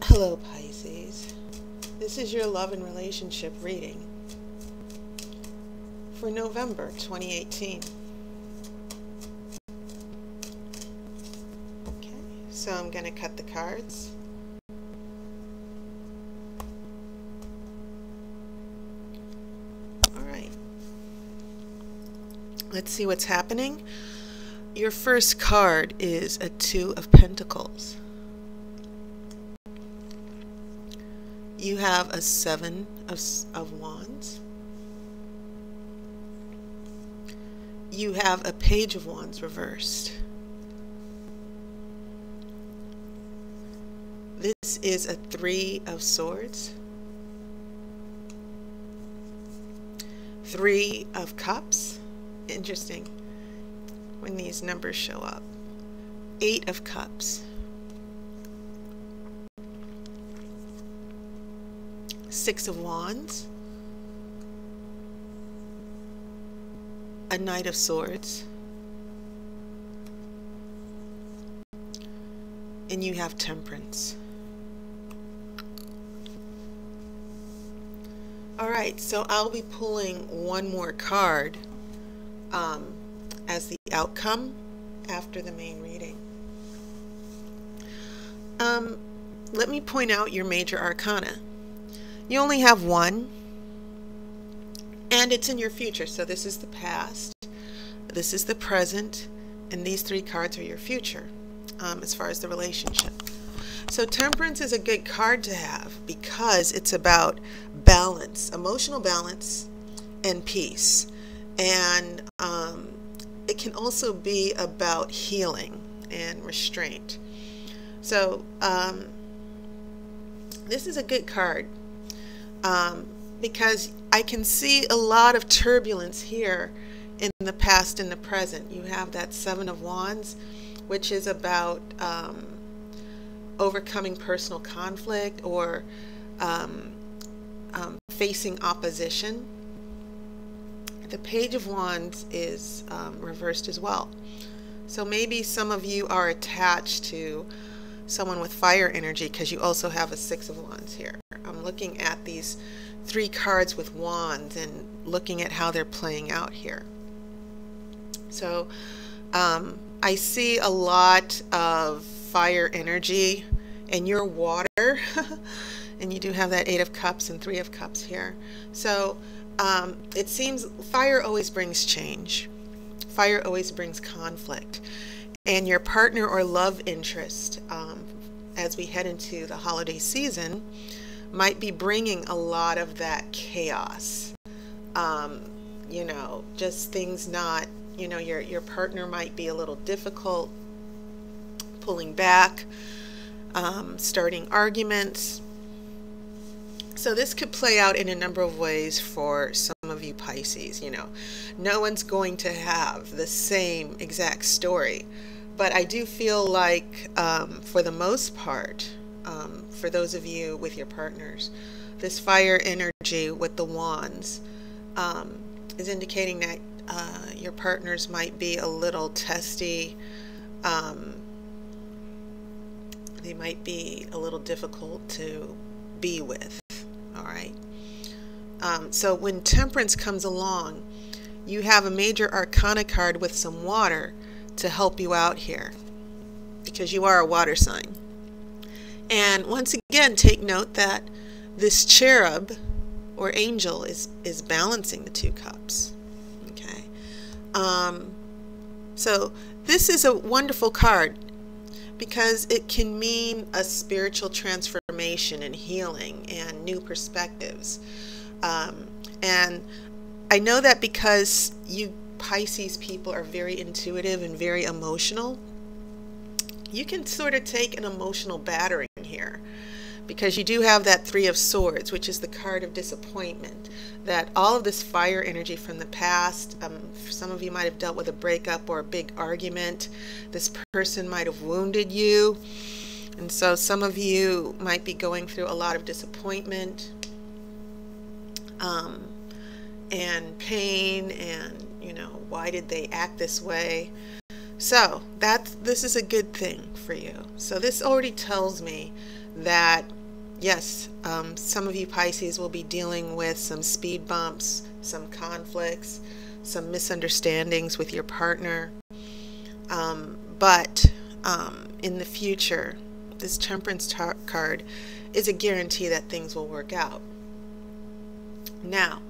Hello Pisces, this is your love and relationship reading for November 2018. Okay, so I'm going to cut the cards. Alright, let's see what's happening. Your first card is a Two of Pentacles. You have a Seven of Wands. You have a Page of Wands reversed. This is a Three of Swords. Three of Cups. Interesting when these numbers show up. Eight of Cups. Six of Wands, a Knight of Swords, and you have Temperance. Alright, so I'll be pulling one more card as the outcome after the main reading. Let me point out your major arcana. You only have one, and it's in your future. So this is the past, this is the present, and these three cards are your future as far as the relationship. So Temperance is a good card to have because it's about balance, emotional balance, and peace. And it can also be about healing and restraint. So this is a good card. Because I can see a lot of turbulence here in the past and the present. You have that Seven of Wands, which is about overcoming personal conflict or facing opposition. The Page of Wands is reversed as well. So maybe some of you are attached to someone with fire energy because you also have a Six of Wands here. I'm looking at these three cards with wands and looking at how they're playing out here. So I see a lot of fire energy, and you're water and you do have that Eight of Cups and Three of Cups here. So it seems fire always brings change. Fire always brings conflict. And your partner or love interest, as we head into the holiday season, might be bringing a lot of that chaos. You know, just things not, you know, your partner might be a little difficult, pulling back, starting arguments. So this could play out in a number of ways for some of you Pisces. You know, no one's going to have the same exact story. But I do feel like, for the most part, for those of you with your partners, this fire energy with the wands is indicating that your partners might be a little testy. They might be a little difficult to be with. All right. So when Temperance comes along, you have a major arcana card with some water to help you out here, because you are a water sign. And once again, take note that this cherub or angel is balancing the two cups. Okay. So this is a wonderful card because it can mean a spiritual transformation and healing and new perspectives. And I know that because you Pisces people are very intuitive and very emotional, you can sort of take an emotional battering here, because you do have that Three of Swords, which is the card of disappointment, that all of this fire energy from the past, some of you might have dealt with a breakup or a big argument. This person might have wounded you, and so some of you might be going through a lot of disappointment and pain, and you know, why did they act this way? So this is a good thing for you. So this already tells me that, yes, some of you Pisces will be dealing with some speed bumps, some conflicts, some misunderstandings with your partner. But in the future, this Temperance card is a guarantee that things will work out. Now,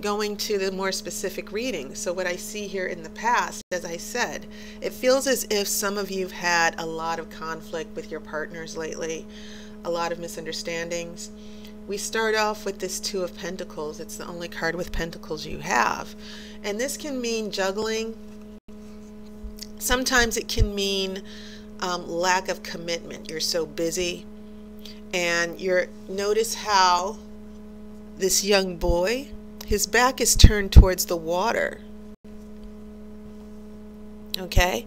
going to the more specific reading. So what I see here in the past, as I said, it feels as if some of you have had a lot of conflict with your partners lately, a lot of misunderstandings. We start off with this Two of Pentacles. It's the only card with pentacles you have. And this can mean juggling. Sometimes it can mean lack of commitment. You're so busy. And notice how this young boy, his back is turned towards the water. Okay?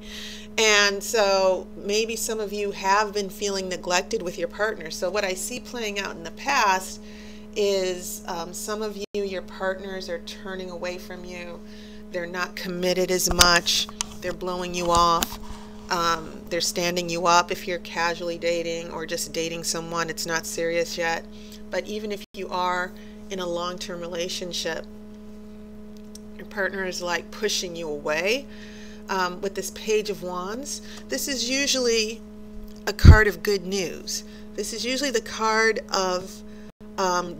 And so maybe some of you have been feeling neglected with your partner. So what I see playing out in the past is some of you, your partners are turning away from you. They're not committed as much. They're blowing you off. They're standing you up if you're casually dating or just dating someone. It's not serious yet. But even if you are in a long-term relationship, your partner is like pushing you away. With this Page of Wands, this is usually a card of good news. This is usually the card of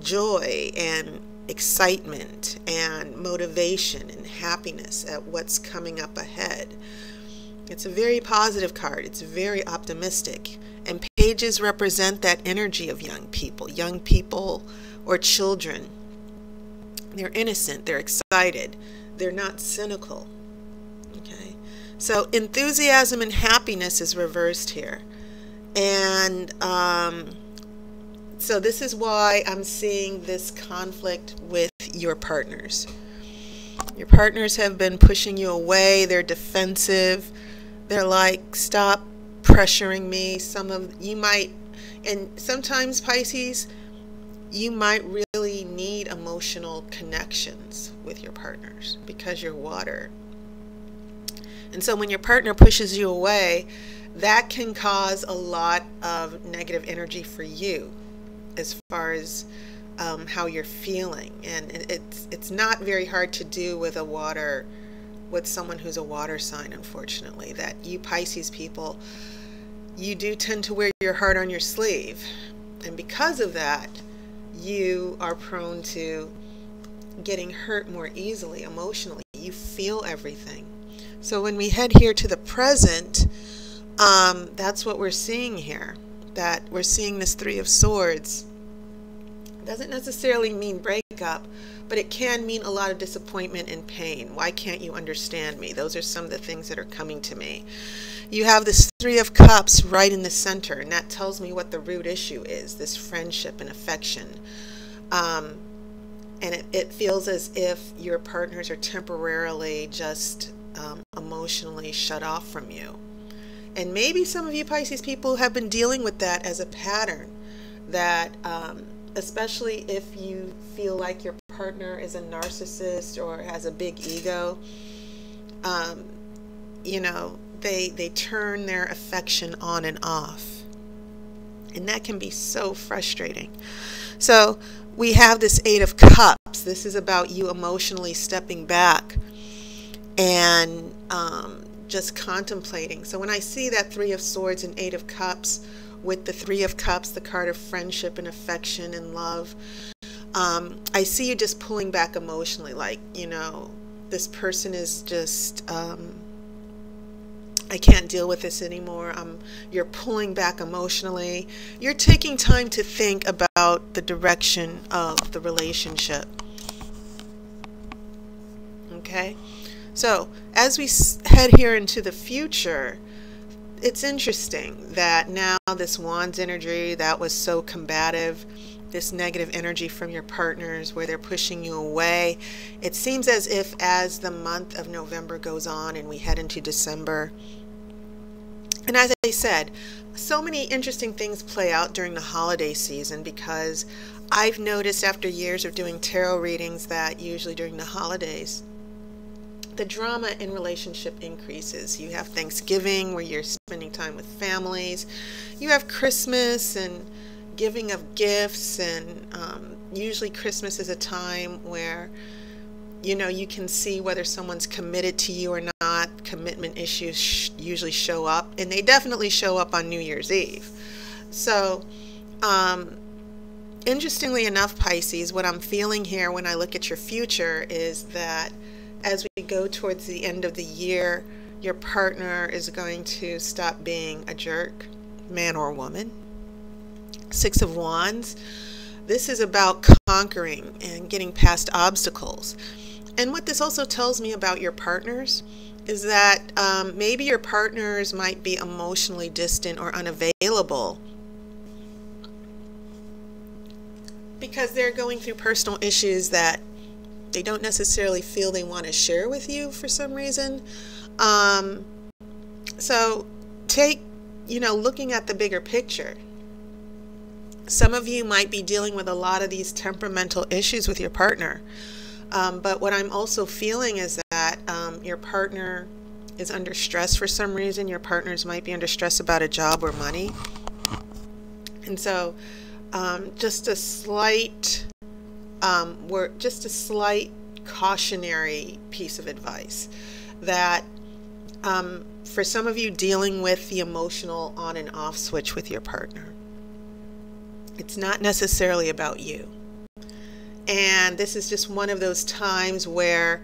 joy and excitement and motivation and happiness at what's coming up ahead. It's a very positive card. It's very optimistic. And pages represent that energy of young people or children. They're innocent. They're excited. They're not cynical. Okay. So enthusiasm and happiness is reversed here. And so this is why I'm seeing this conflict with your partners. Your partners have been pushing you away. They're defensive. They're like, stop pressuring me. Some of you might, and sometimes Pisces, you might really need emotional connections with your partners because you're water. And so when your partner pushes you away, that can cause a lot of negative energy for you as far as how you're feeling. And it's not very hard to do with someone who's a water sign, unfortunately. That you Pisces people, you do tend to wear your heart on your sleeve. And because of that, you are prone to getting hurt more easily emotionally. You feel everything. So when we head here to the present, that's what we're seeing here. That we're seeing this Three of Swords. It doesn't necessarily mean breakup, but it can mean a lot of disappointment and pain. Why can't you understand me? Those are some of the things that are coming to me. You have this Three of Cups right in the center, and that tells me what the root issue is, this friendship and affection. And it feels as if your partners are temporarily just emotionally shut off from you. And maybe some of you Pisces people have been dealing with that as a pattern, that especially if you feel like your partner is a narcissist or has a big ego, you know, they turn their affection on and off. And that can be so frustrating. So we have this Eight of Cups. This is about you emotionally stepping back and just contemplating. So when I see that Three of Swords and Eight of Cups with the Three of Cups, the card of friendship and affection and love, I see you just pulling back emotionally, like, you know, this person is just, I can't deal with this anymore. You're pulling back emotionally. You're taking time to think about the direction of the relationship. Okay? So, as we head here into the future, it's interesting that now this Wands energy that was so combative, this negative energy from your partners where they're pushing you away, it seems as if as the month of November goes on and we head into December, and as I said, so many interesting things play out during the holiday season, because I've noticed after years of doing tarot readings that usually during the holidays, the drama in relationship increases. You have Thanksgiving where you're spending time with families. You have Christmas and giving of gifts, and usually Christmas is a time where you can see whether someone's committed to you or not. Commitment issues usually show up, and they definitely show up on New Year's Eve. So interestingly enough, Pisces, what I'm feeling here when I look at your future is that as we go towards the end of the year, your partner is going to stop being a jerk, man or woman. Six of Wands. This is about conquering and getting past obstacles. And what this also tells me about your partners is that maybe your partners might be emotionally distant or unavailable because they're going through personal issues that they don't necessarily feel they want to share with you for some reason. So take, looking at the bigger picture. Some of you might be dealing with a lot of these temperamental issues with your partner. But what I'm also feeling is that your partner is under stress for some reason. Your partners might be under stress about a job or money. And so just a slight cautionary piece of advice that for some of you dealing with the emotional on and off switch with your partner, it's not necessarily about you. And this is just one of those times where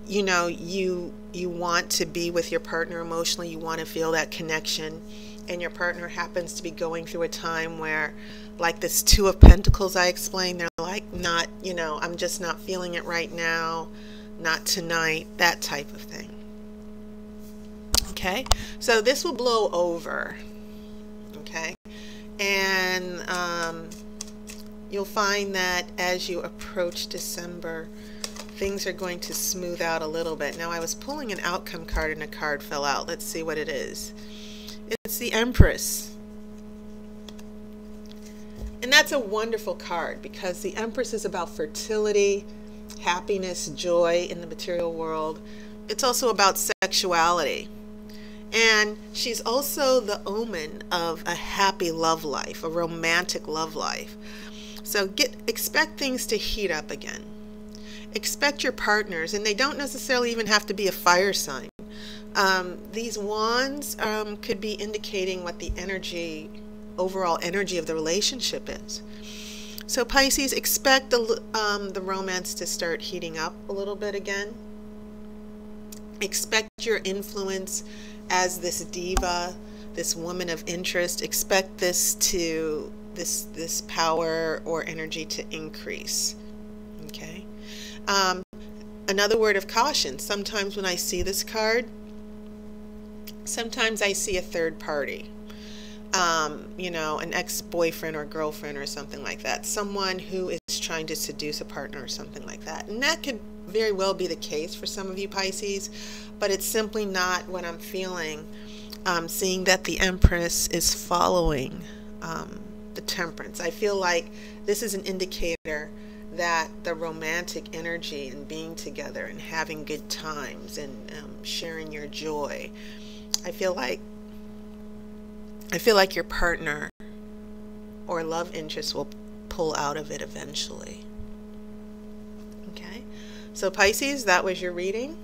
you want to be with your partner emotionally, you want to feel that connection, and your partner happens to be going through a time where, like this Two of Pentacles I explained, they're like, not, I'm just not feeling it right now, not tonight, that type of thing. Okay, so this will blow over. Okay, and you'll find that as you approach December, things are going to smooth out a little bit. Now, I was pulling an outcome card and a card fell out. Let's see what it is. It's the Empress. And that's a wonderful card because the Empress is about fertility, happiness, joy in the material world. It's also about sexuality. And she's also the omen of a happy love life, a romantic love life. So expect things to heat up again. Expect your partners, and they don't necessarily even have to be a fire sign. These wands could be indicating what the overall energy of the relationship is. So Pisces, expect the romance to start heating up a little bit again. Expect your influence as this diva, this woman of interest. Expect this power or energy to increase. Okay. Another word of caution. Sometimes when I see this card, sometimes I see a third party. An ex-boyfriend or girlfriend or something like that. Someone who is trying to seduce a partner or something like that. And that could very well be the case for some of you Pisces, but it's simply not what I'm feeling. Seeing that the Empress is following the Temperance. I feel like this is an indicator that the romantic energy and being together and having good times and sharing your joy, I feel like your partner or love interest will pull out of it eventually. Okay, so Pisces, that was your reading.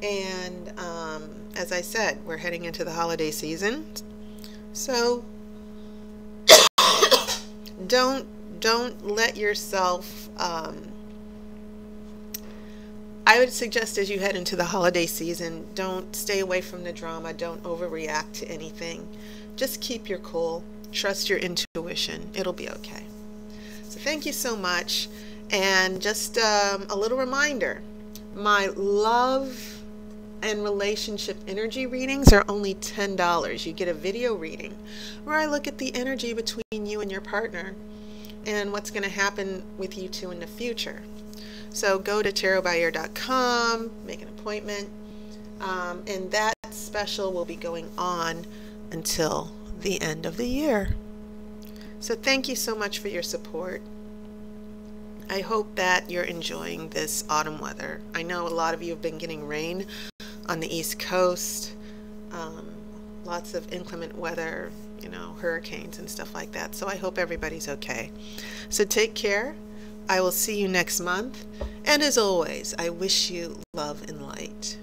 And as I said, we're heading into the holiday season, so don't let yourself, I would suggest as you head into the holiday season, don't stay away from the drama, don't overreact to anything. Just keep your cool, trust your intuition, it'll be okay. So thank you so much, and just a little reminder, my love and relationship energy readings are only $10. You get a video reading where I look at the energy between you and your partner and what's going to happen with you two in the future. So go to tarotbyaire.com, make an appointment, and that special will be going on until the end of the year. So thank you so much for your support. I hope that you're enjoying this autumn weather. I know a lot of you have been getting rain on the East Coast, lots of inclement weather, you know, hurricanes and stuff like that. So I hope everybody's okay. So take care. I will see you next month. And as always, I wish you love and light.